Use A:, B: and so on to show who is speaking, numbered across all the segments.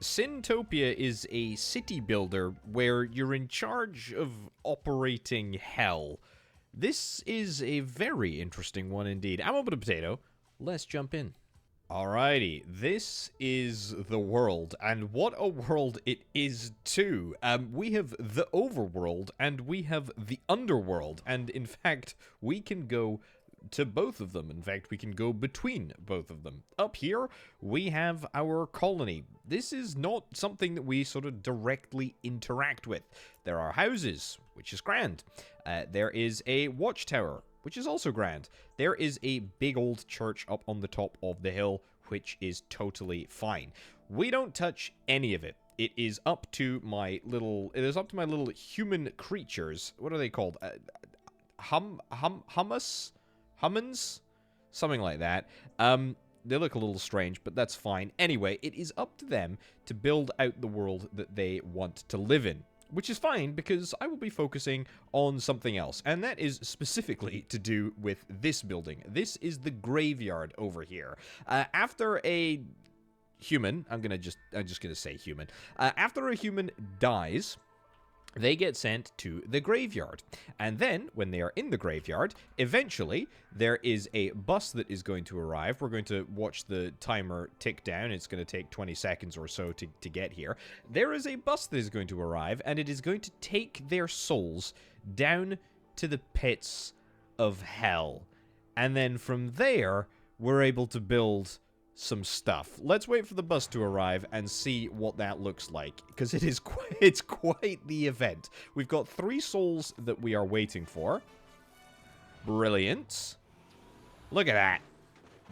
A: Sintopia is a city builder where you're in charge of operating hell. This is a very interesting one indeed. I'm Orbital Potato. Let's jump in. Alrighty, this is the world, and what a world it is too. We have the overworld, and we have the underworld, and in fact, we can go to both of them. In fact, we can go between both of them. Up here, we have our colony. This is not something that we sort of directly interact with. There are houses, which is grand. There is a watchtower, which is also grand. There is a big old church up on the top of the hill, which is totally fine. We don't touch any of it. It is up to my little human creatures. What are they called? Hummus? Hummins? Something like that. They look a little strange, but that's fine. Anyway, it is up to them to build out the world that they want to live in. Which is fine, because I will be focusing on something else. And that is specifically to do with this building. This is the graveyard over here. After a human, I'm just gonna say human. After a human dies, they get sent to the graveyard. And then, when they are in the graveyard, eventually, there is a bus that is going to arrive. We're going to watch the timer tick down. It's going to take 20 seconds or so to get here. There is a bus that is going to arrive, and it is going to take their souls down to the pits of hell. And then from there, we're able to build some stuff. Let's wait for the bus to arrive and see what that looks like, because it's quite the event. We've got 3 souls that we are waiting for. Brilliant. Look at that.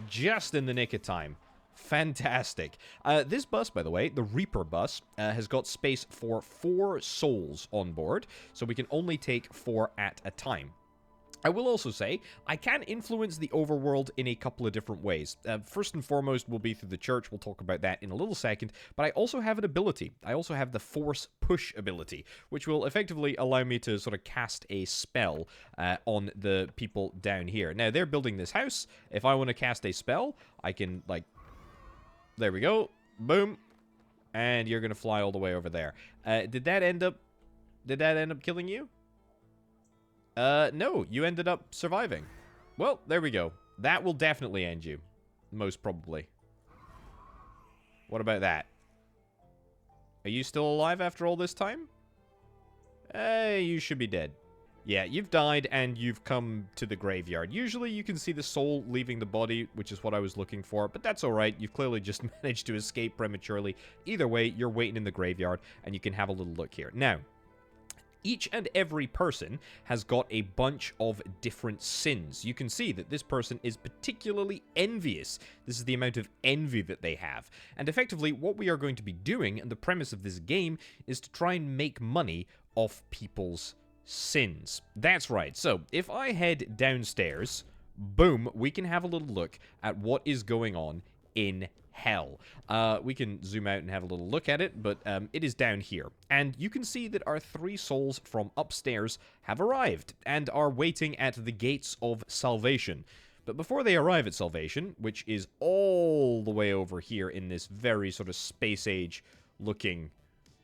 A: Just in the nick of time. Fantastic. This bus, by the way, the Reaper bus, has got space for 4 souls on board, so we can only take 4 at a time. I will also say, I can influence the overworld in a couple of different ways. First and foremost will be through the church. We'll talk about that in a little second. But I also have an ability. I also have the Force Push ability, which will effectively allow me to sort of cast a spell on the people down here. Now, they're building this house. If I want to cast a spell, I can, like... There we go. Boom. And you're going to fly all the way over there. Did that end up killing you? No, you ended up surviving. Well, there we go. That will definitely end you. Most probably. What about that? Are you still alive after all this time? You should be dead. Yeah, you've died and you've come to the graveyard. Usually you can see the soul leaving the body, which is what I was looking for, but that's alright. You've clearly just managed to escape prematurely. Either way, you're waiting in the graveyard and you can have a little look here. Now, each and every person has got a bunch of different sins. You can see that this person is particularly envious. This is the amount of envy that they have. And effectively, what we are going to be doing, and the premise of this game, is to try and make money off people's sins. That's right. So, if I head downstairs, boom, we can have a little look at what is going on in hell. We can zoom out and have a little look at it, but it is down here. And you can see that our 3 souls from upstairs have arrived and are waiting at the gates of salvation. But before they arrive at salvation, which is all the way over here in this very sort of space age looking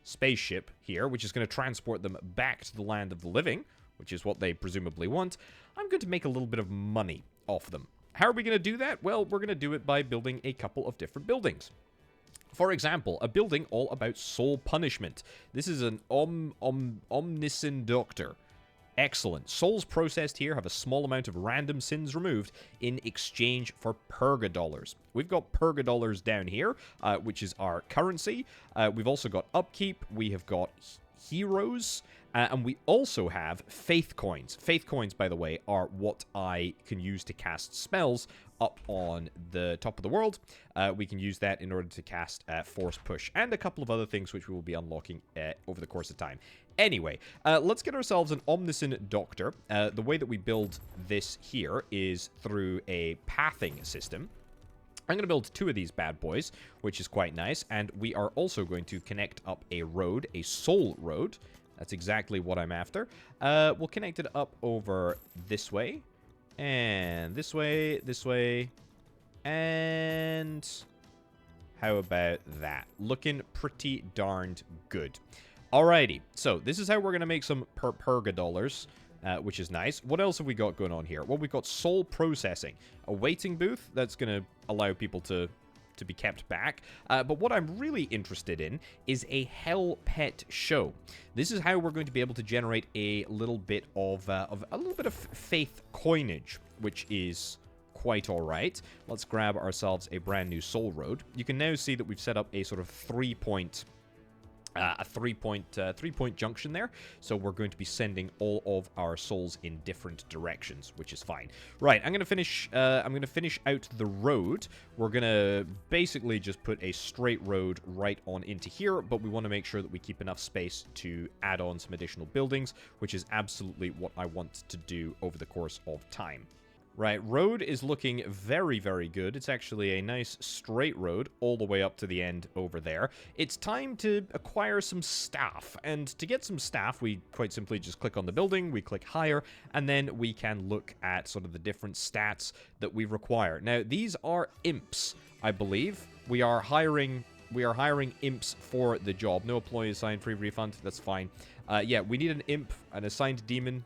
A: spaceship here, which is going to transport them back to the land of the living, which is what they presumably want, I'm going to make a little bit of money off them. How are we going to do that? Well, we're going to do it by building a couple of different buildings. For example, a building all about soul punishment. This is an omniscient doctor. Excellent. Souls processed here have a small amount of random sins removed in exchange for purgadollars. We've got purgadollars down here, which is our currency. We've also got upkeep. We have got heroes. And we also have faith coins. Faith coins, by the way, are what I can use to cast spells up on the top of the world. We can use that in order to cast Force Push and a couple of other things which we will be unlocking over the course of time. Anyway, let's get ourselves an Omniscient Doctor. The way that we build this here is through a pathing system. I'm going to build 2 of these bad boys, which is quite nice. And we are also going to connect up a road, a soul road. That's exactly what I'm after. We'll connect it up over this way. And this way, and How about that? Looking pretty darned good. Alrighty, so this is how we're going to make some purga dollars, which is nice. What else have we got going on here? Well, we've got soul processing. A waiting booth that's going to allow people to be kept back. But what I'm really interested in is a hell pet show. This is how we're going to be able to generate a little bit of faith coinage, which is quite all right. Let's grab ourselves a brand new soul road. You can now see that we've set up a sort of three-point junction there. So we're going to be sending all of our souls in different directions, which is fine. Right, I'm gonna finish out the road. We're gonna basically just put a straight road right on into here, but we want to make sure that we keep enough space to add on some additional buildings, which is absolutely what I want to do over the course of time. Right, road is looking very, very good. It's actually a nice straight road all the way up to the end over there. It's time to acquire some staff, and to get some staff, we quite simply just click on the building, we click hire, and then we can look at sort of the different stats that we require. Now, these are imps, I believe. We are hiring imps for the job. No employee assigned, free refund, that's fine. Yeah, we need an imp, an assigned demon.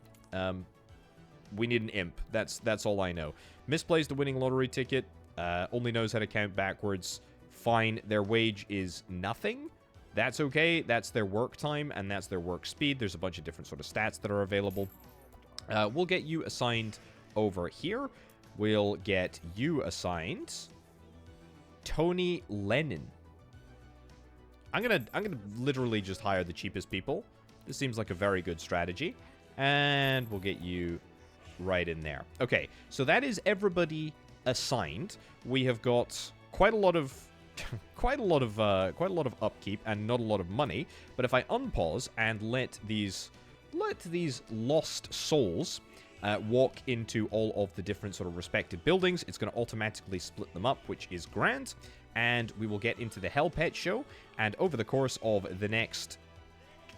A: We need an imp. That's all I know. Misplaced a winning lottery ticket. Only knows how to count backwards. Fine. Their wage is nothing. That's okay. That's their work time, and that's their work speed. There's a bunch of different sort of stats that are available. We'll get you assigned over here. We'll get you assigned Tony Lennon. I'm gonna literally just hire the cheapest people. This seems like a very good strategy. And we'll get you right in there. Okay, so that is everybody assigned. We have got quite a lot of upkeep and not a lot of money. But if I unpause and let these lost souls walk into all of the different sort of respective buildings, it's going to automatically split them up, which is grand. And we will get into the Hell Pet show. And over the course of the next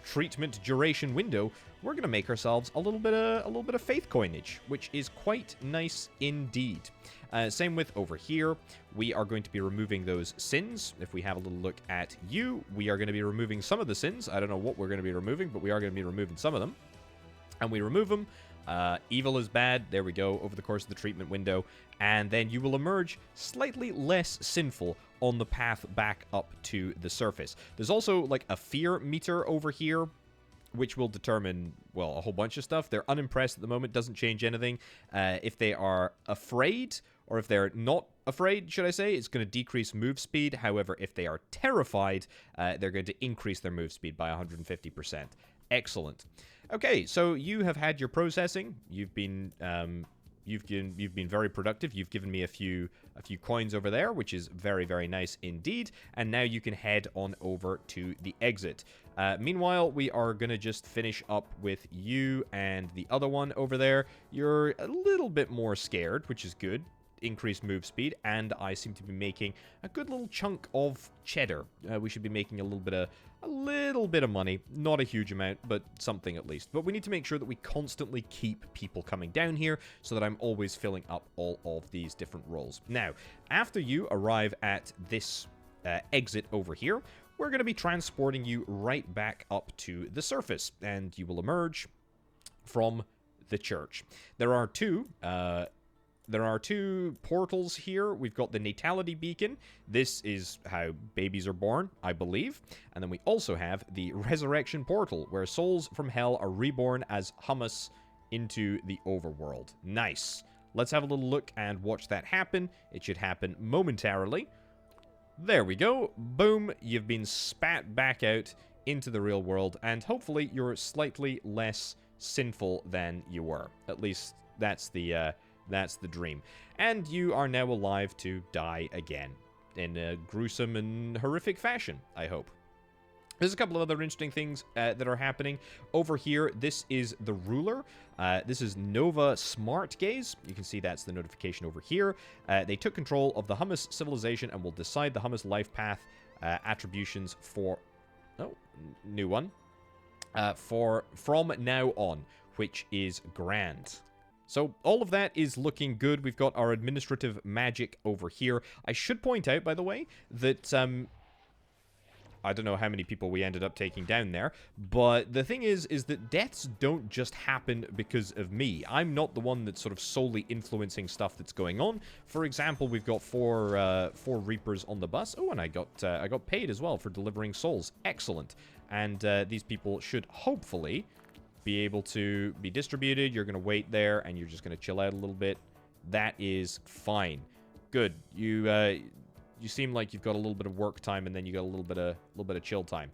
A: treatment duration window, we're going to make ourselves a little bit of faith coinage, which is quite nice indeed. Same with over here. We are going to be removing those sins. If we have a little look at you, we are going to be removing some of the sins. I don't know what we're going to be removing, but we are going to be removing some of them. And we remove them. Evil is bad. There we go, over the course of the treatment window. And then you will emerge slightly less sinful on the path back up to the surface. There's also like a fear meter over here, which will determine, well, a whole bunch of stuff. They're unimpressed at the moment, doesn't change anything. If they are afraid, or if they're not afraid, should I say, it's going to decrease move speed. However, if they are terrified, they're going to increase their move speed by 150%. Excellent. Okay, so you have had your processing. You've been very productive. You've given me a few coins over there, which is very, very nice indeed. And now you can head on over to the exit. Meanwhile, we are going to just finish up with you and the other one over there. You're a little bit more scared, which is good. Increased move speed, and I seem to be making a good little chunk of cheddar. We should be making a little bit of money. Not a huge amount, but something at least. But we need to make sure that we constantly keep people coming down here so that I'm always filling up all of these different roles. Now, after you arrive at this exit over here, we're going to be transporting you right back up to the surface, and you will emerge from the church. There are two portals here. We've got the Natality Beacon. This is how babies are born, I believe. And then we also have the Resurrection Portal, where souls from hell are reborn as hummus into the overworld. Nice. Let's have a little look and watch that happen. It should happen momentarily. There we go. Boom. You've been spat back out into the real world, and hopefully you're slightly less sinful than you were. At least that's the dream. And you are now alive to die again in a gruesome and horrific fashion, I hope. There's a couple of other interesting things that are happening. Over here, this is the ruler. This is Nova Smart Gaze. You can see that's the notification over here. They took control of the Hummus civilization and will decide the Hummus life path attributions for... Oh, new one. From now on, which is grand. So all of that is looking good. We've got our administrative magic over here. I should point out, by the way, that I don't know how many people we ended up taking down there, but the thing is that deaths don't just happen because of me. I'm not the one that's sort of solely influencing stuff that's going on. For example, we've got four Reapers on the bus. Oh, and I got paid as well for delivering souls. Excellent. And these people should hopefully be able to be distributed. You're going to wait there, and you're just going to chill out a little bit. That is fine. Good. You seem like you've got a little bit of work time, and then you got a little bit of chill time.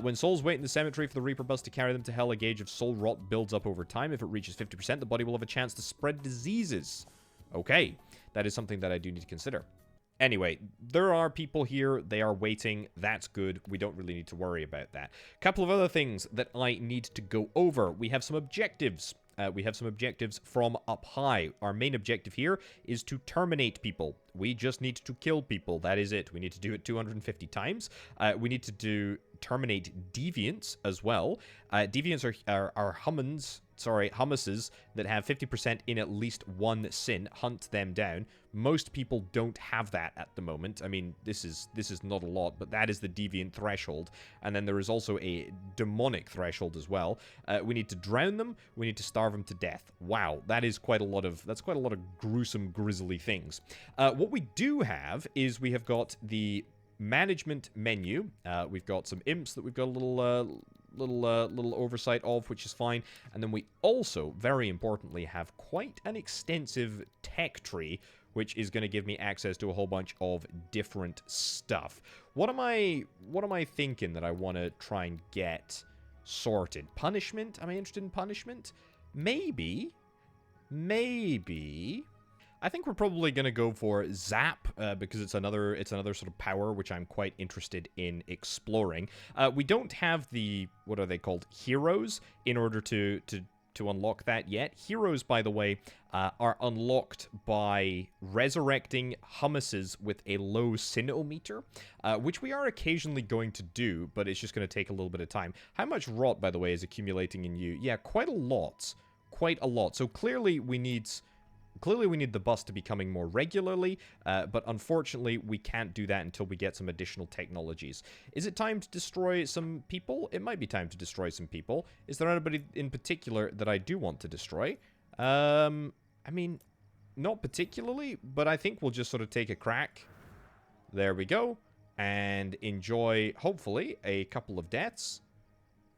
A: When souls wait in the cemetery for the Reaper bus to carry them to hell, a gauge of soul rot builds up over time. If it reaches 50%, the body will have a chance to spread diseases. Okay, that is something that I do need to consider. Anyway, there are people here. They are waiting. That's good. We don't really need to worry about that. A couple of other things that I need to go over. We have some objectives. We have some objectives from up high. Our main objective here is to terminate people. We just need to kill people. That is it. We need to do it 250 times. We need to terminate deviants as well. Deviants are hummuses that have 50% in at least one sin. Hunt them down. Most people don't have that at the moment. I mean, this is not a lot, but that is the deviant threshold. And then there is also a demonic threshold as well. We need to drown them. We need to starve them to death. Wow, that's quite a lot of gruesome, grisly things. What we do have is we have got the management menu. We've got some imps that we've got a little oversight of, which is fine. And then we also, very importantly, have quite an extensive tech tree, which is going to give me access to a whole bunch of different stuff. What am I thinking that I want to try and get sorted? Punishment? Am I interested in punishment? Maybe. I think we're probably going to go for Zap, because it's another sort of power which I'm quite interested in exploring. We don't have the, what are they called, heroes, in order to unlock that yet. Heroes, by the way, are unlocked by resurrecting hummuses with a low sinometer, which we are occasionally going to do, but it's just going to take a little bit of time. How much rot, by the way, is accumulating in you? Yeah, quite a lot. Quite a lot. So clearly we need the bus to be coming more regularly, but unfortunately we can't do that until we get some additional technologies. Is it time to destroy some people? It might be time to destroy some people. Is there anybody in particular that I do want to destroy? I mean, not particularly, but I think we'll just sort of take a crack. There we go. And enjoy, hopefully, a couple of deaths.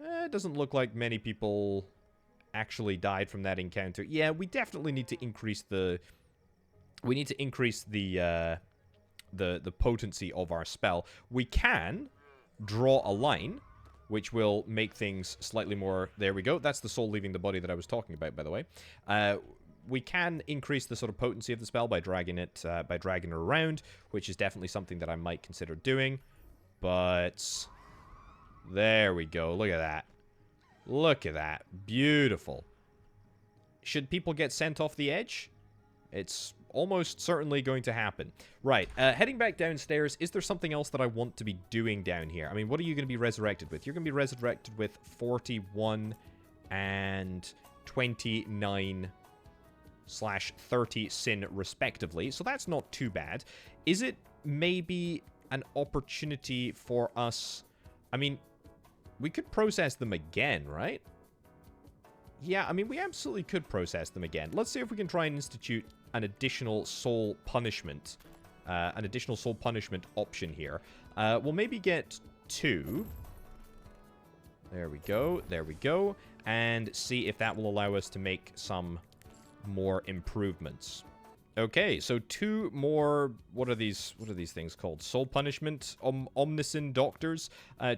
A: It doesn't look like many people actually died from that encounter. Yeah, we definitely need to increase the the potency of our spell. We can draw a line, which will make things slightly more... There we go. That's the soul leaving the body that I was talking about, by the way. We can increase the sort of potency of the spell by dragging it around, which is definitely something that I might consider doing. But there we go. Look at that. Look at that. Beautiful. Should people get sent off the edge? It's almost certainly going to happen. Right. Heading back downstairs, is there something else that I want to be doing down here? I mean, what are you going to be resurrected with? You're going to be resurrected with 41 and 29/30 sin, respectively. So that's not too bad. Is it maybe an opportunity for us... I mean... We could process them again, right? Yeah, I mean, we absolutely could process them again. Let's see if we can try and institute an additional soul punishment. Option here. We'll maybe get 2. There we go. There we go. And see if that will allow us to make some more improvements. Okay, so 2 more... What are these things called? Soul punishment, omniscient doctors.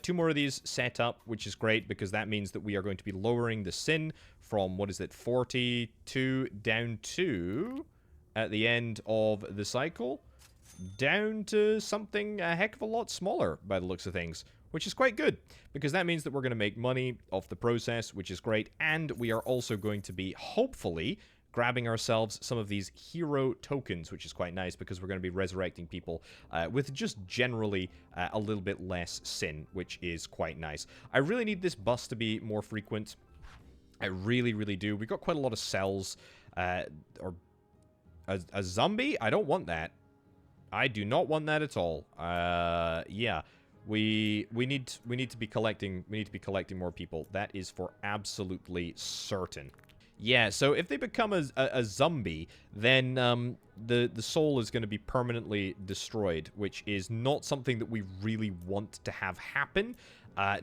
A: 2 more of these set up, which is great because that means that we are going to be lowering the sin from, 42 down to, at the end of the cycle, down to something a heck of a lot smaller by the looks of things, which is quite good because that means that we're going to make money off the process, which is great, and we are also going to be, hopefully, grabbing ourselves some of these hero tokens, which is quite nice because we're going to be resurrecting people with just generally a little bit less sin, which is quite nice. I really need this bus to be more frequent. I really, really do. We've got quite a lot of cells. Or a zombie? I don't want that. I do not want that at all. Yeah. We need to be collecting more people. That is for absolutely certain. Yeah, so if they become a zombie, then the soul is going to be permanently destroyed, which is not something that we really want to have happen.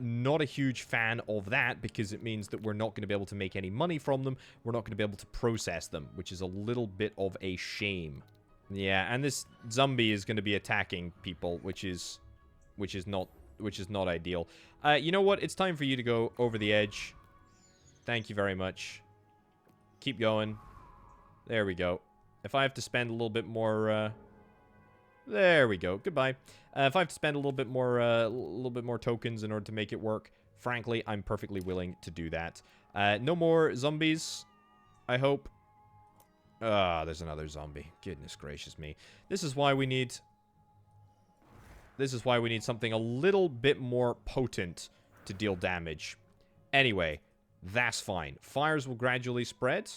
A: Not a huge fan of that, because it means that we're not going to be able to make any money from them. We're not going to be able to process them, which is a little bit of a shame. Yeah, and this zombie is going to be attacking people, which is not ideal. You know what? It's time for you to go over the edge. Thank you very much. Keep going. There we go. If I have to spend a little bit more, there we go. Goodbye. If I have to spend a little bit more tokens in order to make it work, frankly, I'm perfectly willing to do that. No more zombies, I hope. Ah, there's another zombie. Goodness gracious me. This is why we need something a little bit more potent to deal damage. Anyway, that's fine. Fires will gradually spread.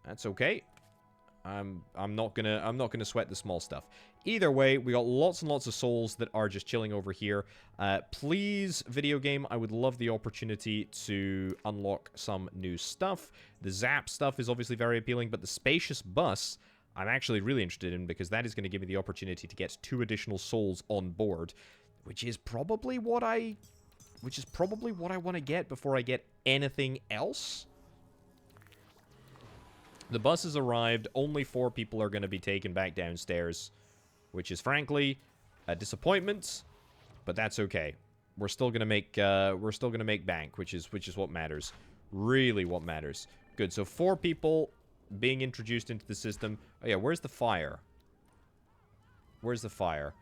A: That's okay. I'm not gonna sweat the small stuff. Either way, we got lots and lots of souls that are just chilling over here. Please, video game, I would love the opportunity to unlock some new stuff. The zap stuff is obviously very appealing, but the spacious bus, I'm actually really interested in, because that is going to give me the opportunity to get 2 additional souls on board, which is probably what I want to get before I get anything else. The bus has arrived. Only 4 people are going to be taken back downstairs, which is frankly a disappointment, but that's okay. We're still going to make bank, which is what matters. Really what matters. Good. So 4 people being introduced into the system. Oh yeah, where's the fire? Where's the fire?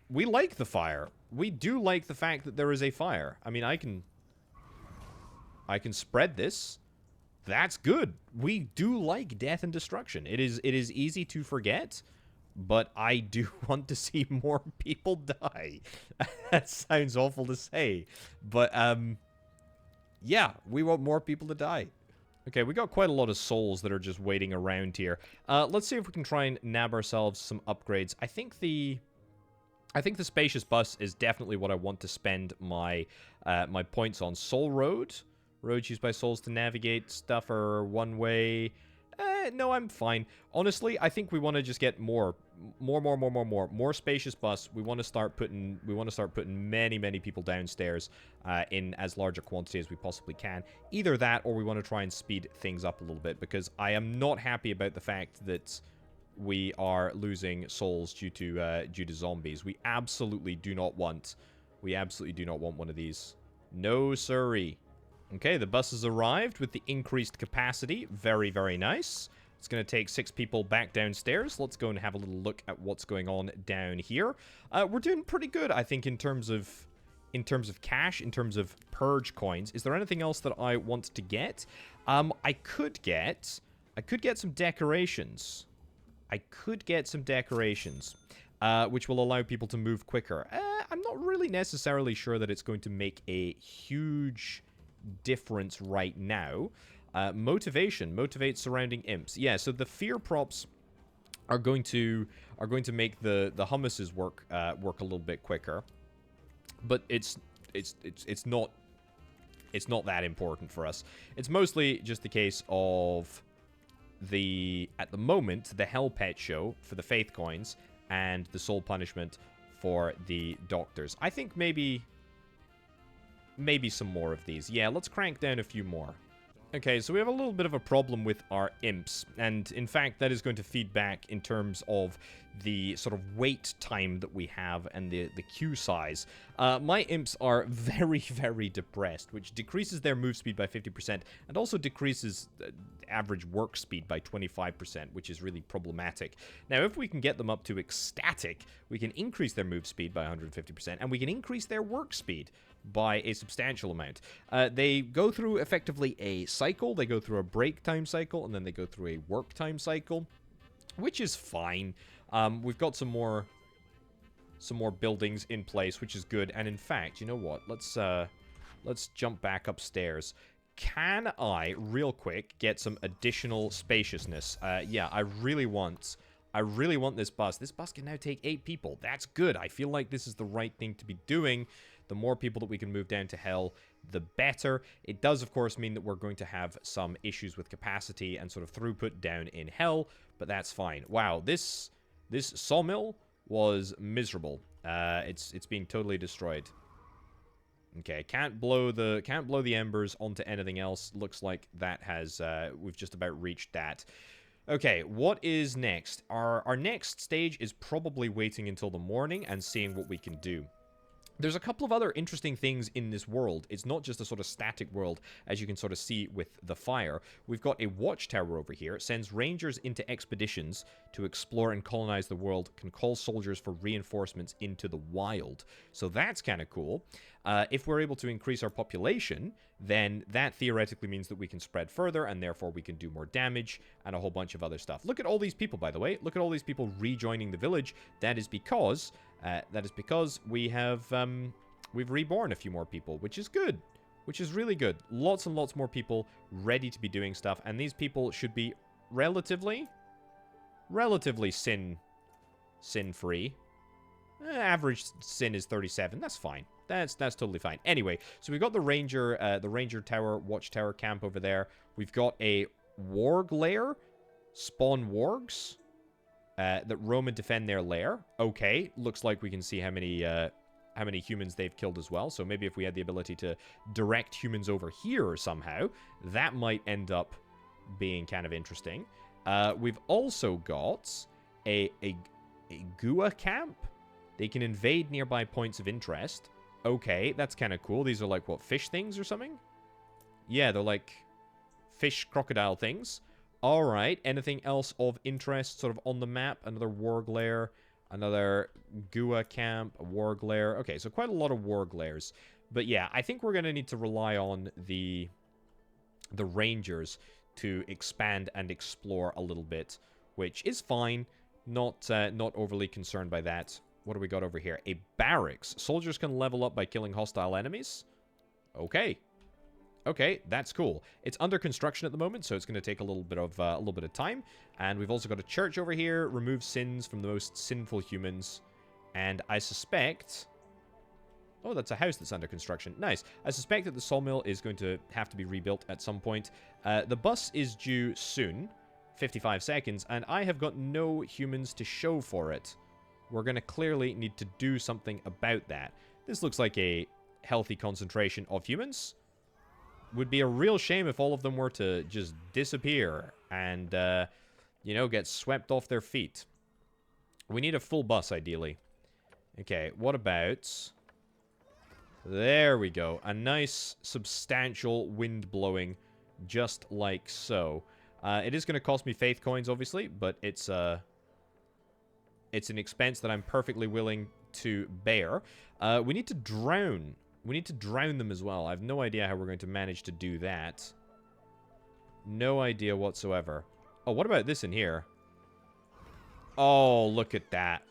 A: We like the fire. We do like the fact that there is a fire. I mean, I can spread this. That's good. We do like death and destruction. It is easy to forget, but I do want to see more people die. That sounds awful to say, but yeah, we want more people to die. Okay, we got quite a lot of souls that are just waiting around here. Let's see if we can try and nab ourselves some upgrades. I think the spacious bus is definitely what I want to spend my my points on. Soul Road. Roads used by souls to navigate stuff are one way. No, I'm fine. Honestly, I think we want to just get more spacious bus. We want to start putting many people downstairs in as large a quantity as we possibly can. Either that, or we want to try and speed things up a little bit, because I am not happy about the fact that we are losing souls due to zombies. We absolutely do not want one of these. No siree. Okay, the bus has arrived with the increased capacity. Very, very nice. It's going to take 6 people back downstairs. Let's go and have a little look at what's going on down here. We're doing pretty good, I think, in terms of cash, in terms of purge coins. Is there anything else that I want to get? I could get some decorations. Which will allow people to move quicker. I'm not really necessarily sure that it's going to make a huge difference right now. Motivation. Motivate surrounding imps. Yeah, so the fear props are going to make the hummuses work a little bit quicker. But it's not that important for us. It's mostly just the case of at the moment, the Hell Pet Show for the faith coins and the soul punishment for the doctors. I think maybe some more of these. Yeah, let's crank down a few more. Okay, so we have a little bit of a problem with our imps, and in fact that is going to feed back in terms of the sort of wait time that we have and the queue size. My imps are very, very depressed, which decreases their move speed by 50% and also decreases average work speed by 25%, which is really problematic. Now, if we can get them up to ecstatic, we can increase their move speed by 150%, and we can increase their work speed by a substantial amount. They go through effectively a cycle. They go through a break time cycle, and then they go through a work time cycle, which is fine. We've got some more buildings in place, which is good. And in fact, you know what? Let's jump back upstairs. can I, real quick, get some additional spaciousness? Yeah, I really want this bus. This bus can now take 8 people. That's good. I feel like this is the right thing to be doing. The more people that we can move down to hell, the better. It does, of course, mean that we're going to have some issues with capacity and sort of throughput down in hell, but that's fine. Wow, this sawmill was miserable. It's being totally destroyed. Okay, can't blow the embers onto anything else. Looks like that has we've just about reached that. Okay, what is next? Our next stage is probably waiting until the morning and seeing what we can do. There's a couple of other interesting things in this world. It's not just a sort of static world, as you can sort of see with the fire. We've got a watchtower over here. It sends rangers into expeditions to explore and colonize the world, can call soldiers for reinforcements into the wild. So that's kind of cool. If we're able to increase our population, then that theoretically means that we can spread further, and therefore we can do more damage, and a whole bunch of other stuff. Look at all these people, by the way. Look at all these people rejoining the village. That is because we have we've reborn a few more people, which is good, which is really good. Lots and lots more people ready to be doing stuff, and these people should be relatively sin-free. Average sin is 37. That's fine. That's totally fine. Anyway, so we've got the ranger tower, watchtower camp over there. We've got a warg lair, spawn wargs that roam and defend their lair. Okay, looks like we can see how many humans they've killed as well. So maybe if we had the ability to direct humans over here somehow, that might end up being kind of interesting. We've also got a Gua camp. They can invade nearby points of interest. Okay, that's kind of cool. These are like, what, fish things or something? Yeah, they're like fish crocodile things. All right, anything else of interest sort of on the map? Another warg lair, another Gua camp, a warg lair. Okay, so quite a lot of warg lairs. But yeah, I think we're going to need to rely on the rangers to expand and explore a little bit, which is fine. Not overly concerned by that. What do we got over here? A barracks. Soldiers can level up by killing hostile enemies. Okay. Okay, that's cool. It's under construction at the moment, so it's going to take a little bit of time. And we've also got a church over here. Remove sins from the most sinful humans. And I suspect... Oh, that's a house that's under construction. Nice. I suspect that the sawmill is going to have to be rebuilt at some point. The bus is due soon. 55 seconds. And I have got no humans to show for it. We're going to clearly need to do something about that. This looks like a healthy concentration of humans. Would be a real shame if all of them were to just disappear and, you know, get swept off their feet. We need a full bus, ideally. Okay, what about... There we go. A nice, substantial wind blowing, just like so. It is going to cost me faith coins, obviously, but it's an expense that I'm perfectly willing to bear. We need to drown. We need to drown them as well. I have no idea how we're going to manage to do that. No idea whatsoever. Oh, what about this in here? Oh, look at that.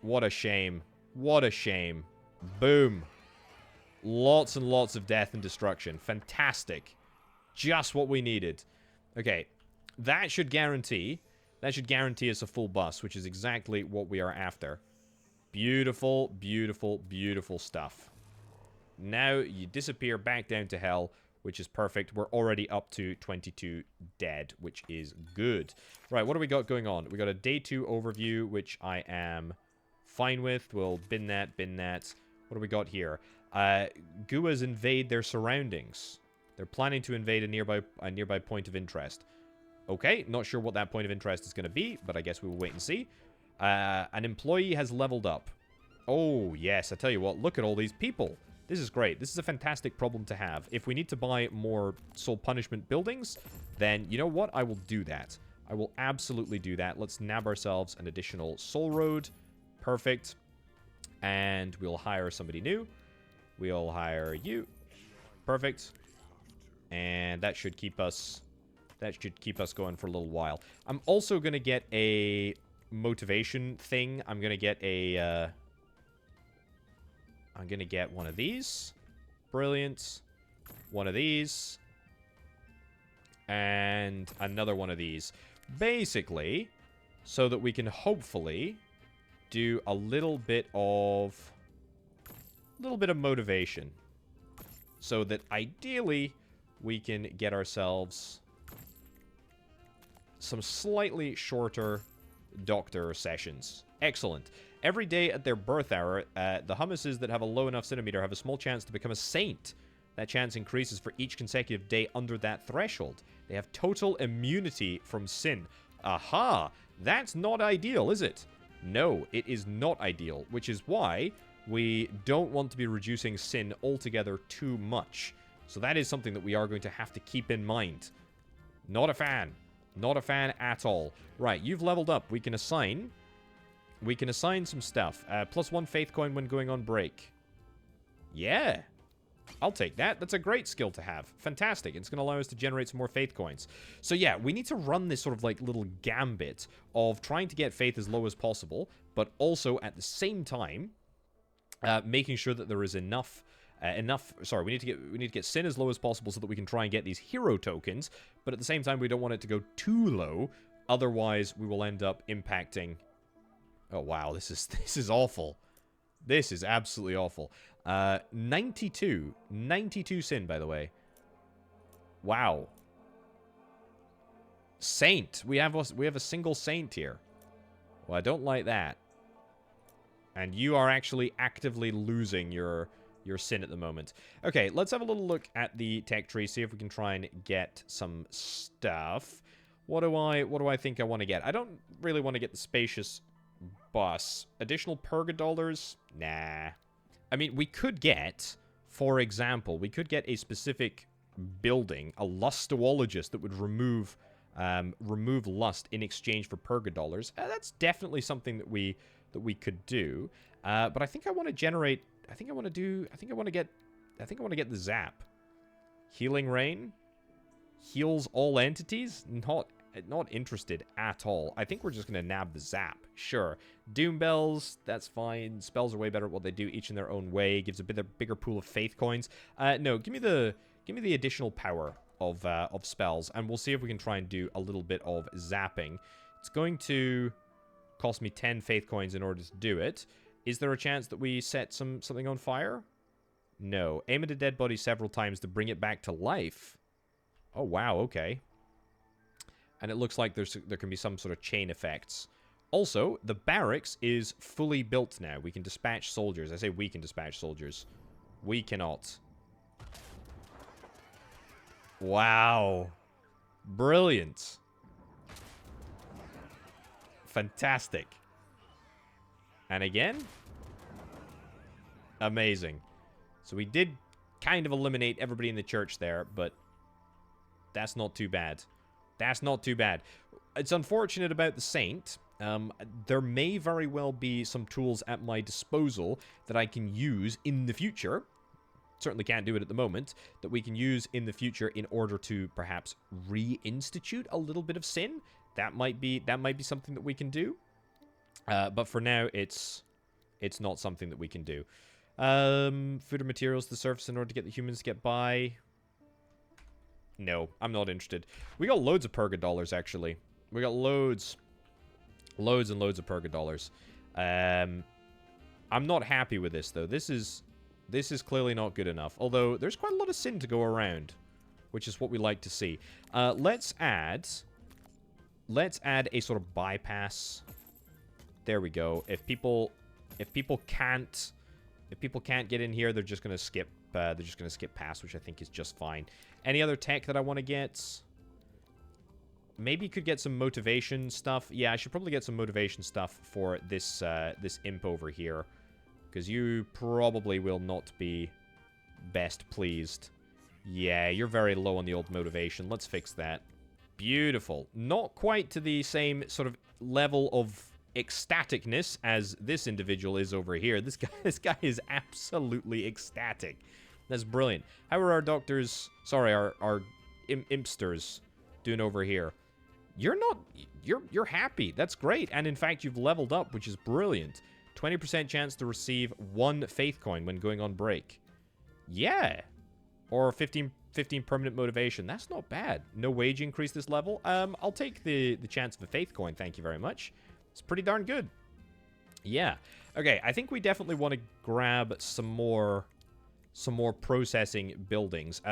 A: What a shame. What a shame. Boom. Lots and lots of death and destruction. Fantastic. Just what we needed. Okay. That should guarantee us a full bus, which is exactly what we are after. Beautiful, beautiful, beautiful stuff. Now you disappear back down to hell, which is perfect. We're already up to 22 dead, which is good. Right, what do we got going on? We got a day 2 overview, which I am fine with. We'll bin that, bin that. What do we got here? Guas invade their surroundings. They're planning to invade a nearby point of interest. Okay, not sure what that point of interest is going to be, but I guess we will wait and see. An employee has leveled up. Oh, yes, I tell you what, look at all these people. This is great. This is a fantastic problem to have. If we need to buy more soul punishment buildings, then you know what? I will do that. I will absolutely do that. Let's nab ourselves an additional soul road. Perfect. And we'll hire somebody new. We'll hire you. Perfect. And that should keep us going for a little while. I'm also going to get a motivation thing. I'm going to get a I'm going to get one of these. Brilliant. One of these. And another one of these. Basically, so that we can hopefully do a little bit of motivation. So that ideally we can get ourselves some slightly shorter doctor sessions. Excellent. Every day at their birth hour, the hummuses that have a low enough centimeter have a small chance to become a saint. That chance increases for each consecutive day under that threshold. They have total immunity from sin. Aha! That's not ideal, is it? No, it is not ideal, which is why we don't want to be reducing sin altogether too much. So that is something that we are going to have to keep in mind. Not a fan. Not a fan at all. Right, you've leveled up. We can assign some stuff. +1 faith coin when going on break. Yeah. I'll take that. That's a great skill to have. Fantastic. It's going to allow us to generate some more faith coins. So yeah, we need to run this sort of like little gambit of trying to get faith as low as possible, but also at the same time making sure that there is enough. We need to get sin as low as possible so that we can try and get these hero tokens. But at the same time, we don't want it to go too low. Otherwise, we will end up impacting. Oh wow, this is awful. This is absolutely awful. 92 sin, by the way. Wow. Saint. We have a single saint here. Well, I don't like that. And you are actually actively losing your sin at the moment. Okay, let's have a little look at the tech tree, see if we can try and get some stuff. What do I think I want to get? I don't really want to get the spacious bus. Additional purgadollars? Nah. I mean, we could get, for example, we could get a specific building, a lustologist that would remove lust in exchange for purgadollars. That's definitely something that we could do. But I think I want to generate. I think I want to get the zap. Healing rain heals all entities. Not interested at all. I think we're just going to nab the zap. Sure. Doom bells, that's fine. Spells are way better at what they do, each in their own way. Gives a bigger pool of faith coins. No, give me the additional power of spells, and we'll see if we can try and do a little bit of zapping. It's going to cost me 10 faith coins in order to do it. Is there a chance that we set something on fire? No. Aim at a dead body several times to bring it back to life. Oh, wow, okay. And it looks like there can be some sort of chain effects. Also, the barracks is fully built now. We can dispatch soldiers. I say we can dispatch soldiers. We cannot. Wow. Brilliant. Fantastic. And again. Amazing. So we did kind of eliminate everybody in the church there, but that's not too bad. That's not too bad. It's unfortunate about the saint. There may very well be some tools at my disposal that I can use in the future. Certainly can't do it at the moment. That we can use in the future in order to perhaps reinstitute a little bit of sin. That might be something that we can do. But for now, it's not something that we can do. Food or materials to the surface in order to get the humans to get by. No, I'm not interested. We got loads of purgadollars, actually. We got loads and loads of purgadollars. I'm not happy with this, though. This is clearly not good enough. Although, there's quite a lot of sin to go around, which is what we like to see. Let's add a sort of bypass. There we go. If people can't get in here, they're just gonna skip. They're just gonna skip past, which I think is just fine. Any other tech that I want to get? Maybe could get some motivation stuff. Yeah, I should probably get some motivation stuff for this this imp over here, because you probably will not be best pleased. Yeah, you're very low on the old motivation. Let's fix that. Beautiful. Not quite to the same sort of level of ecstaticness as this individual is over here. This guy is absolutely ecstatic. That's brilliant. How are our doctors, sorry, our impsters doing over here? You're happy. That's great. And in fact, you've leveled up, which is brilliant. 20% chance to receive 1 faith coin when going on break. Yeah. Or 15% 15 permanent motivation. That's not bad. No wage increase this level. I'll take the chance of a faith coin. Thank you very much. It's pretty darn good. Yeah. Okay, I think we definitely want to grab some more processing buildings.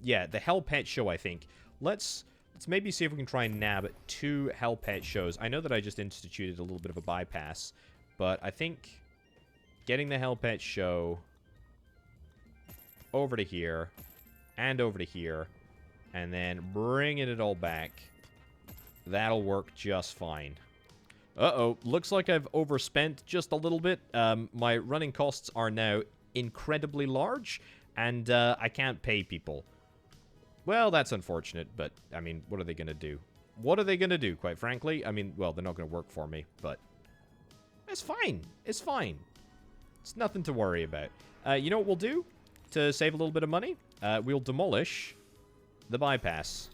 A: Yeah, the Hell Pet show, I think. Let's maybe see if we can try and nab 2 Hell Pet shows. I know that I just instituted a little bit of a bypass, but I think getting the Hell Pet show over to here and over to here, and then bringing it all back, that'll work just fine. Uh-oh, looks like I've overspent just a little bit. My running costs are now incredibly large, and I can't pay people. Well, that's unfortunate, but, I mean, what are they going to do? What are they going to do, quite frankly? I mean, well, they're not going to work for me, but it's fine. It's fine. It's nothing to worry about. You know what we'll do to save a little bit of money? We'll demolish the bypass.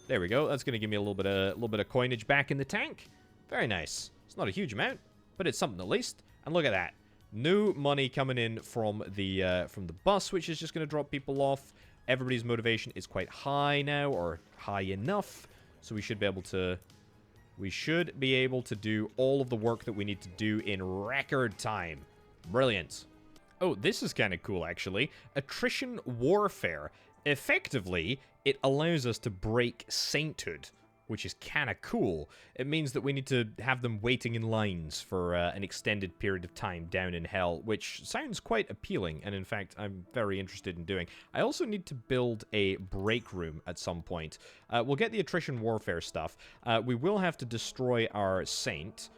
A: There we go. That's going to give me a little bit of coinage back in the tank. Very nice. It's not a huge amount, but it's something at least. And look at that. New money coming in from the bus, which is just going to drop people off. Everybody's motivation is quite high now, or high enough, so we should be able to do all of the work that we need to do in record time. Brilliant. Oh, this is kind of cool, actually. Attrition warfare. Effectively, it allows us to break sainthood, which is kind of cool. It means that we need to have them waiting in lines for an extended period of time down in hell, which sounds quite appealing, and in fact, I'm very interested in doing. I also need to build a break room at some point. We'll get the attrition warfare stuff. We will have to destroy our saint.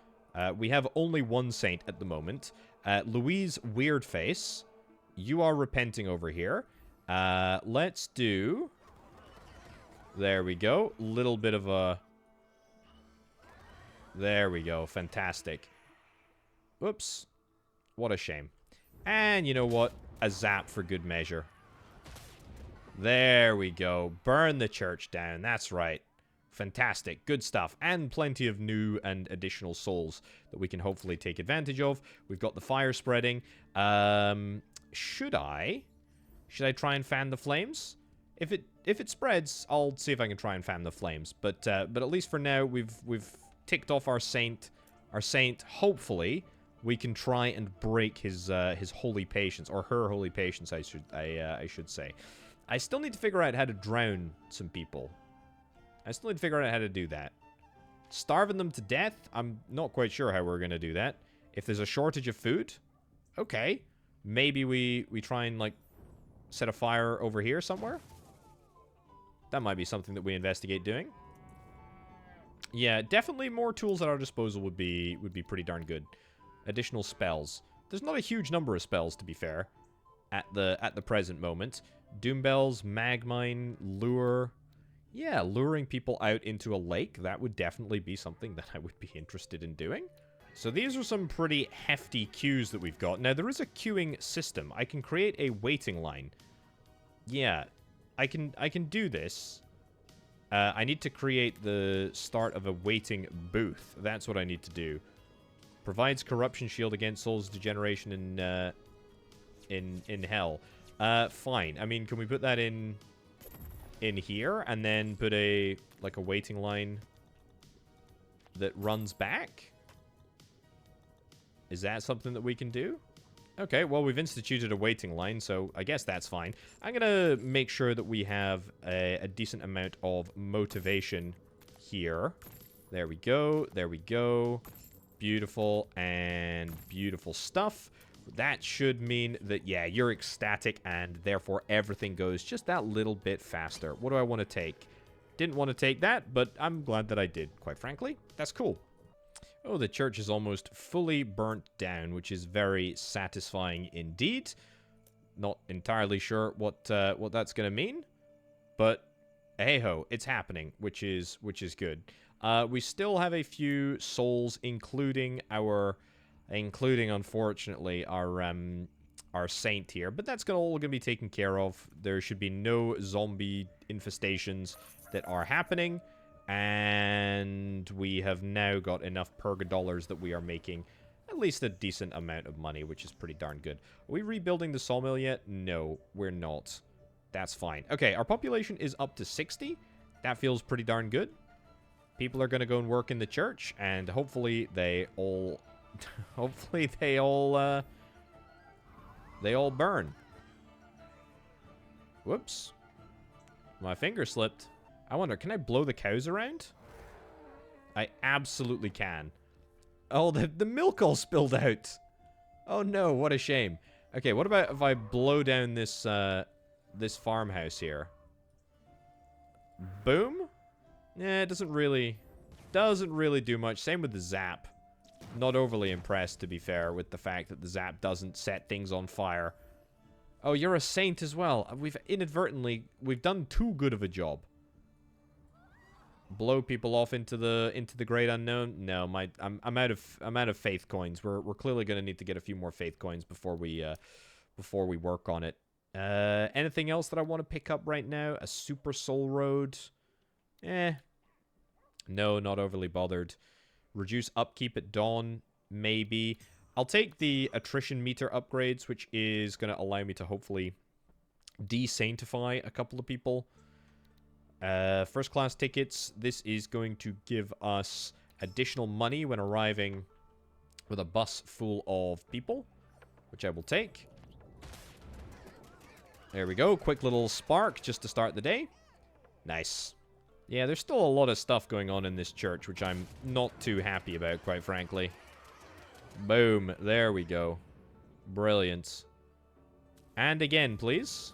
A: We have only 1 saint at the moment. Louise Weirdface, you are repenting over here. Let's do... There we go. Little bit of a... There we go. Fantastic. Whoops. What a shame. And you know what? A zap for good measure. There we go. Burn the church down. That's right. Fantastic. Good stuff. And plenty of new and additional souls that we can hopefully take advantage of. We've got the fire spreading. Should I try and fan the flames? If it spreads, I'll see if I can try and fan the flames. But at least for now, we've ticked off our saint. Our saint, hopefully, we can try and break his holy patience, or her holy patience, I should say. I still need to figure out how to drown some people. I still need to figure out how to do that. Starving them to death? I'm not quite sure how we're gonna do that. If there's a shortage of food, okay, maybe we try and like set a fire over here somewhere. That might be something that we investigate doing. Yeah, definitely more tools at our disposal would be pretty darn good. Additional spells. There's not a huge number of spells, to be fair, at the present moment. Doombells, Magmine, Lure. Yeah, luring people out into a lake, that would definitely be something that I would be interested in doing. So these are some pretty hefty queues that we've got. Now, there is a queuing system. I can create a waiting line. Yeah, I can do this. I need to create the start of a waiting booth. That's what I need to do. Provides corruption shield against souls degeneration in hell. Fine. I mean, can we put that in here and then put a waiting line that runs back? Is that something that we can do? Okay, well, we've instituted a waiting line, so I guess that's fine. I'm gonna make sure that we have a decent amount of motivation here. There we go. There we go. Beautiful and beautiful stuff. That should mean that, yeah, you're ecstatic, and therefore everything goes just that little bit faster. What do I want to take? Didn't want to take that, but I'm glad that I did, quite frankly. That's cool. Oh, the church is almost fully burnt down, which is very satisfying indeed. Not entirely sure what that's going to mean, but hey-ho, it's happening, which is good. We still have a few souls, including unfortunately our saint here, but that's all gonna be taken care of. There should be no zombie infestations that are happening, and we have now got enough purgadollars that we are making at least a decent amount of money, which is pretty darn good. Are we rebuilding the sawmill yet? No, we're not. That's fine. Okay, our population is up to 60. That feels pretty darn good. People are going to go and work in the church, and hopefully they all... hopefully they all burn. Whoops. My finger slipped. I wonder, can I blow the cows around? I absolutely can. Oh, the milk all spilled out. Oh no, what a shame. Okay, what about if I blow down this this farmhouse here? Boom? Yeah, it doesn't really do much. Same with the zap. Not overly impressed, to be fair, with the fact that the zap doesn't set things on fire. Oh, you're a saint as well. We've done too good of a job. Blow people off into the great unknown. No, I'm out of faith coins. We're clearly going to need to get a few more faith coins before we work on it. Anything else that I want to pick up right now? A super soul road? No, not overly bothered. Reduce upkeep at dawn, maybe. I'll take the attrition meter upgrades, which is going to allow me to hopefully de-saintify a couple of people. First class tickets. This is going to give us additional money when arriving with a bus full of people, which I will take. There we go. Quick little spark just to start the day. Nice. Yeah, there's still a lot of stuff going on in this church, which I'm not too happy about, quite frankly. Boom. There we go. Brilliant. And again, please.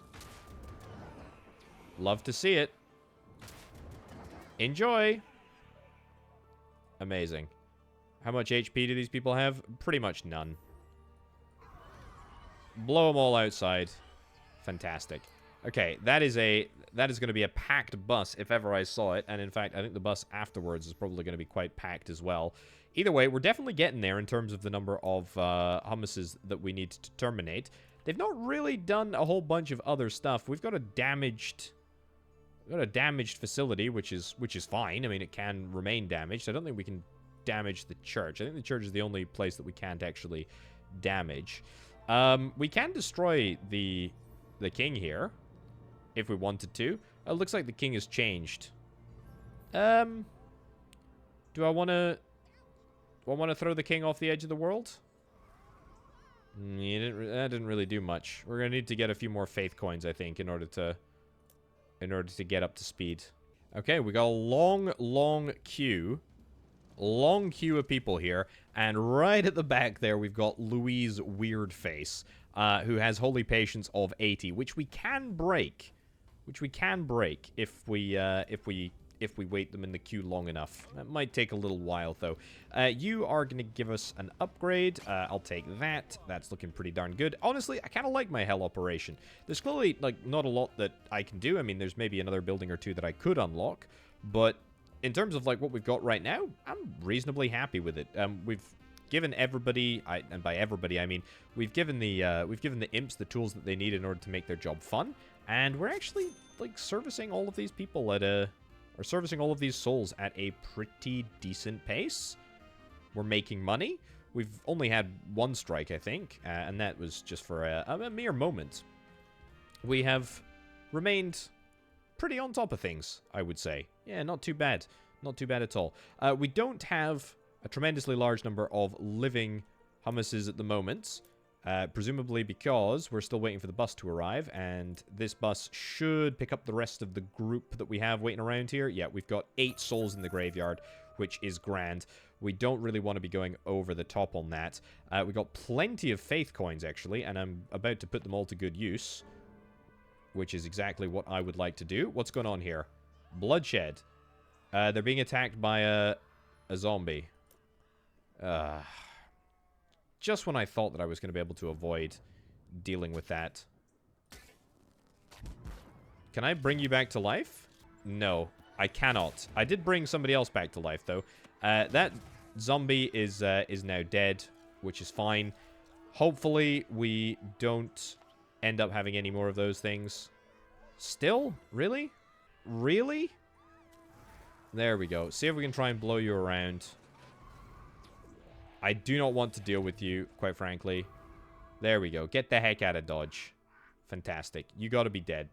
A: Love to see it. Enjoy. Amazing. How much HP do these people have? Pretty much none. Blow them all outside. Fantastic. Okay, that is going to be a packed bus if ever I saw it. And in fact, I think the bus afterwards is probably going to be quite packed as well. Either way, we're definitely getting there in terms of the number of hummuses that we need to terminate. They've not really done a whole bunch of other stuff. We've got a damaged facility, which is fine. I mean, it can remain damaged. I don't think we can damage the church. I think the church is the only place that we can't actually damage. We can destroy the king here if we wanted to. It looks like the king has changed. Do I want to throw the king off the edge of the world? That didn't really do much. We're gonna need to get a few more faith coins, I think, in order to get up to speed. Okay, we got a long queue. Long queue of people here. And right at the back there, we've got Louise Weirdface, who has Holy Patience of 80, which we can break. Which we can break if we wait them in the queue long enough. That might take a little while, though. You are going to give us an upgrade. I'll take that. That's looking pretty darn good. Honestly, I kind of like my Hell operation. There's clearly, like, not a lot that I can do. I mean, there's maybe another building or two that I could unlock. But in terms of, like, what we've got right now, I'm reasonably happy with it. We've given everybody, and by everybody, I mean, we've given the imps the tools that they need in order to make their job fun. And we're actually, like, servicing all of these people or servicing all of these souls at a pretty decent pace. We're making money. We've only had one strike, I think, and that was just for a mere moment. We have remained pretty on top of things, I would say. Yeah, not too bad. Not too bad at all. We don't have a tremendously large number of living hummuses at the moment. Presumably because we're still waiting for the bus to arrive, and this bus should pick up the rest of the group that we have waiting around here. Yeah, we've got 8 souls in the graveyard, which is grand. We don't really want to be going over the top on that. We've got plenty of faith coins, actually, and I'm about to put them all to good use, which is exactly what I would like to do. What's going on here? Bloodshed. They're being attacked by a zombie. Just when I thought that I was going to be able to avoid dealing with that. Can I bring you back to life? No, I cannot. I did bring somebody else back to life, though. That zombie is now dead, which is fine. Hopefully, we don't end up having any more of those things. Still? Really? Really? There we go. See if we can try and blow you around. I do not want to deal with you, quite frankly. There we go. Get the heck out of Dodge. Fantastic. You gotta be dead.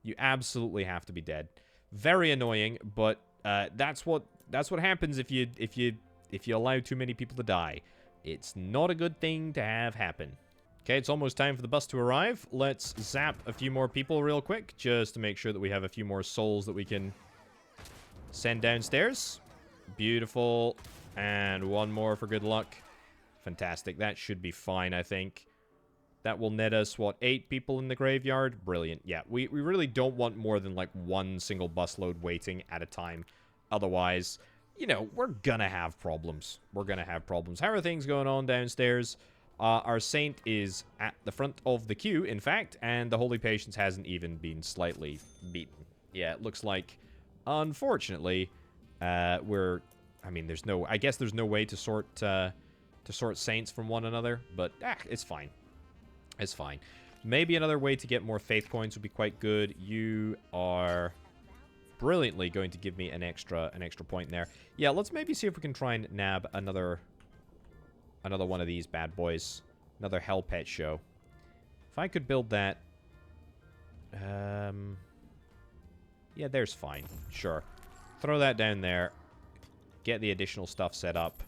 A: You absolutely have to be dead. Very annoying, but that's what happens if you allow too many people to die. It's not a good thing to have happen. Okay, it's almost time for the bus to arrive. Let's zap a few more people real quick, just to make sure that we have a few more souls that we can send downstairs. Beautiful. And one more for good luck. Fantastic. That should be fine, I think. That will net us, what, 8 people in the graveyard? Brilliant. Yeah, we really don't want more than, like, one single busload waiting at a time. Otherwise, you know, we're gonna have problems. We're gonna have problems. How are things going on downstairs? Our Saint is at the front of the queue, in fact, and the Holy Patience hasn't even been slightly beaten. Yeah, it looks like, unfortunately, I mean, I guess there's no way to sort Saints from one another, but, it's fine. It's fine. Maybe another way to get more faith coins would be quite good. You are brilliantly going to give me an extra point there. Yeah, let's maybe see if we can try and nab another one of these bad boys. Another Hell Pet show. If I could build that... yeah, there's fine. Sure. Throw that down there. Get the additional stuff set up.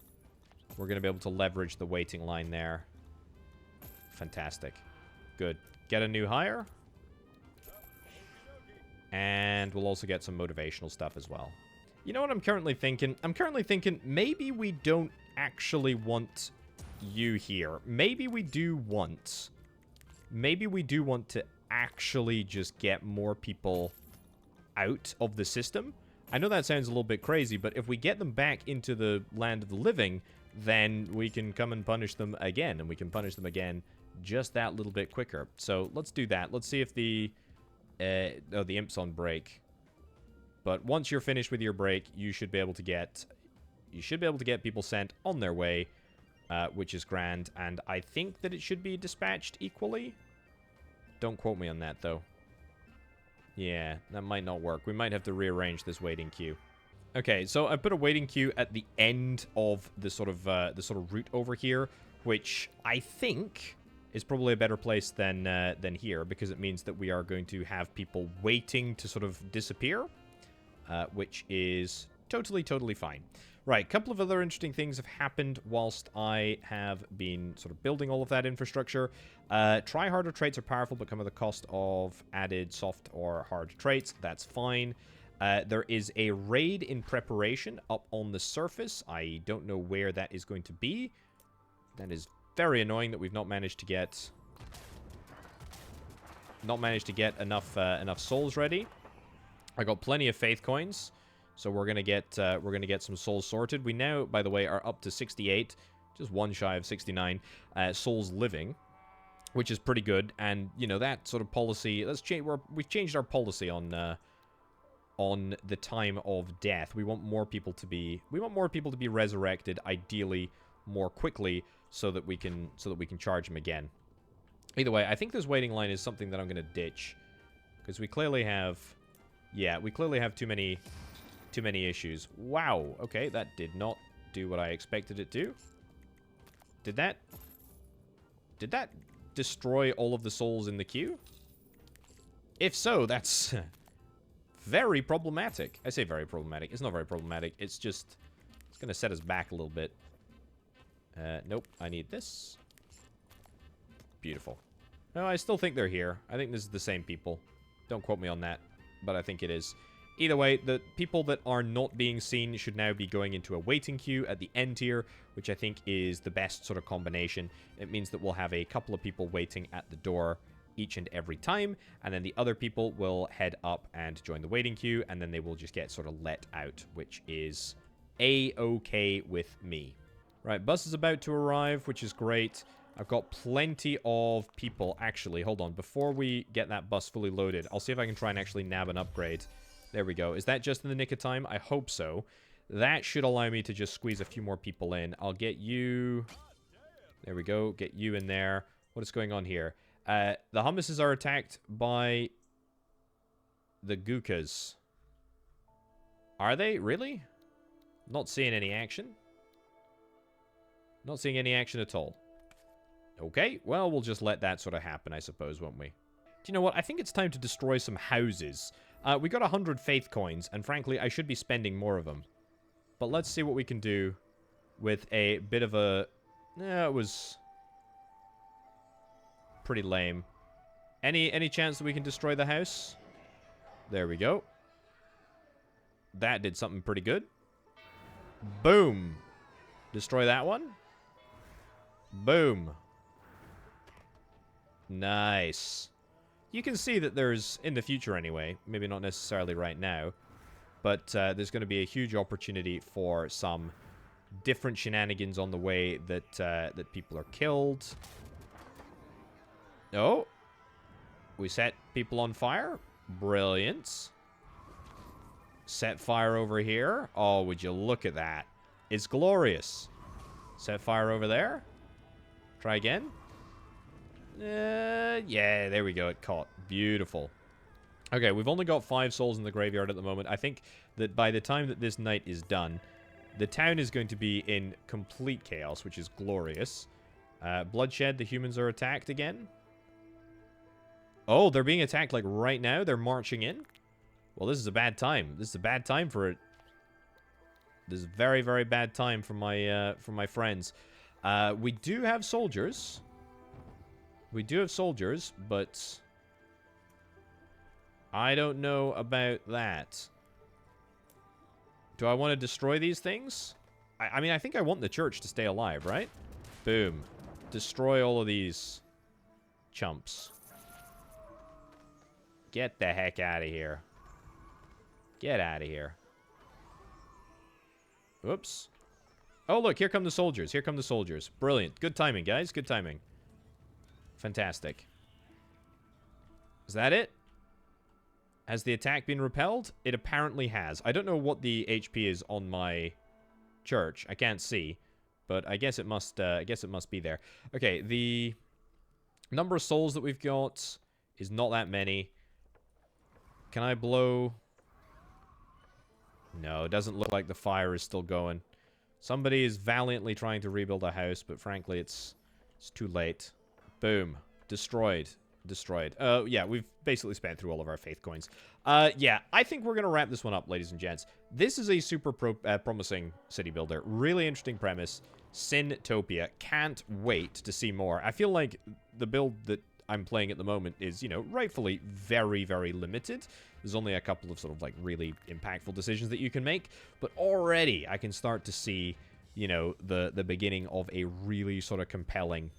A: We're going to be able to leverage the waiting line there. Fantastic. Good. Get a new hire. And we'll also get some motivational stuff as well. You know what I'm currently thinking? I'm currently thinking maybe we don't actually want you here. Maybe we do want to actually just get more people out of the system. I know that sounds a little bit crazy, but if we get them back into the land of the living, then we can come and punish them again, and we can punish them again just that little bit quicker. So let's do that. Let's see if the imp's on break. But once you're finished with your break, you should be able to get people sent on their way, which is grand. And I think that it should be dispatched equally. Don't quote me on that though. Yeah, that might not work. We might have to rearrange this waiting queue. Okay, so I put a waiting queue at the end of the sort of route over here, which I think is probably a better place than here, because it means that we are going to have people waiting to sort of disappear, which is totally fine. Right, a couple of other interesting things have happened whilst I have been sort of building all of that infrastructure. Try-harder traits are powerful but come at the cost of added soft or hard traits. That's fine. There is a raid in preparation up on the surface. I don't know where that is going to be. That is very annoying that we've not managed to get enough souls ready. I got plenty of faith coins, so we're gonna get some souls sorted. We now, by the way, are up to 68, just one shy of 69 souls living, which is pretty good. And you know that sort of policy. We've changed our policy on the time of death. We want more people to be resurrected, ideally more quickly, so that we can charge them again. Either way, I think this waiting line is something that I'm going to ditch, because we clearly have too many issues. Wow. Okay, that did not do what I expected it to. Did that destroy all of the souls in the queue? If so, that's very problematic. I say very problematic. It's not very problematic. It's going to set us back a little bit. Nope. I need this. Beautiful. No, I still think they're here. I think this is the same people. Don't quote me on that, but I think it is. Either way, the people that are not being seen should now be going into a waiting queue at the end here, which I think is the best sort of combination. It means that we'll have a couple of people waiting at the door each and every time, and then the other people will head up and join the waiting queue, and then they will just get sort of let out, which is a-okay with me. Right, bus is about to arrive, which is great. I've got plenty of people. Actually, hold on. Before we get that bus fully loaded, I'll see if I can try and actually nab an upgrade. There we go. Is that just in the nick of time? I hope so. That should allow me to just squeeze a few more people in. I'll get you... There we go. Get you in there. What is going on here? The hummuses are attacked by the Gookas. Are they? Really? Not seeing any action. Not seeing any action at all. Okay, well, we'll just let that sort of happen, I suppose, won't we? Do you know what? I think it's time to destroy some houses. We got 100 faith coins, and frankly, I should be spending more of them. But let's see what we can do with a bit of a... it was pretty lame. Any chance that we can destroy the house? There we go. That did something pretty good. Boom. Destroy that one. Boom. Nice. You can see that there's, in the future anyway, maybe not necessarily right now, but there's going to be a huge opportunity for some different shenanigans on the way that that people are killed. Oh. We set people on fire. Brilliant. Set fire over here. Oh, would you look at that. It's glorious. Set fire over there. Try again. Yeah, there we go. It caught. Beautiful. Okay, we've only got 5 souls in the graveyard at the moment. I think that by the time that this night is done, the town is going to be in complete chaos, which is glorious. Bloodshed, the humans are attacked again. Oh, they're being attacked, like, right now? They're marching in? Well, this is a bad time. This is a bad time for it. This is a very, very bad time for my friends. We do have soldiers. We do have soldiers, but I don't know about that. Do I want to destroy these things? I mean, I think I want the church to stay alive, right? Boom. Destroy all of these chumps. Get the heck out of here. Get out of here. Whoops. Oh, look, here come the soldiers. Here come the soldiers. Brilliant. Good timing, guys. Good timing. Fantastic. Is that it? Has the attack been repelled? It apparently has. I don't know what the HP is on my church. I can't see, but I guess it must be there. Okay, the number of souls that we've got is not that many. Can I blow? No, it doesn't look like the fire is still going. Somebody is valiantly trying to rebuild a house, but frankly, it's too late. Boom. Destroyed. Destroyed. Yeah, we've basically spent through all of our faith coins. Yeah, I think we're going to wrap this one up, ladies and gents. This is a super promising city builder. Really interesting premise. Sintopia. Can't wait to see more. I feel like the build that I'm playing at the moment is, you know, rightfully very, very limited. There's only a couple of sort of, like, really impactful decisions that you can make. But already I can start to see, you know, the beginning of a really sort of compelling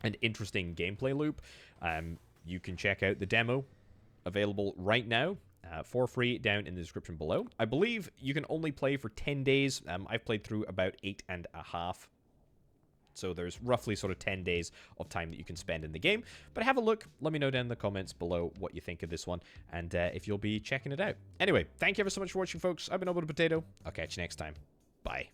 A: and interesting gameplay loop. You can check out the demo available right now for free down in the description below. I believe you can only play for 10 days. I've played through about 8.5. So there's roughly sort of 10 days of time that you can spend in the game. But have a look. Let me know down in the comments below what you think of this one and if you'll be checking it out. Anyway, thank you ever so much for watching, folks. I've been Orbital Potato. I'll catch you next time. Bye.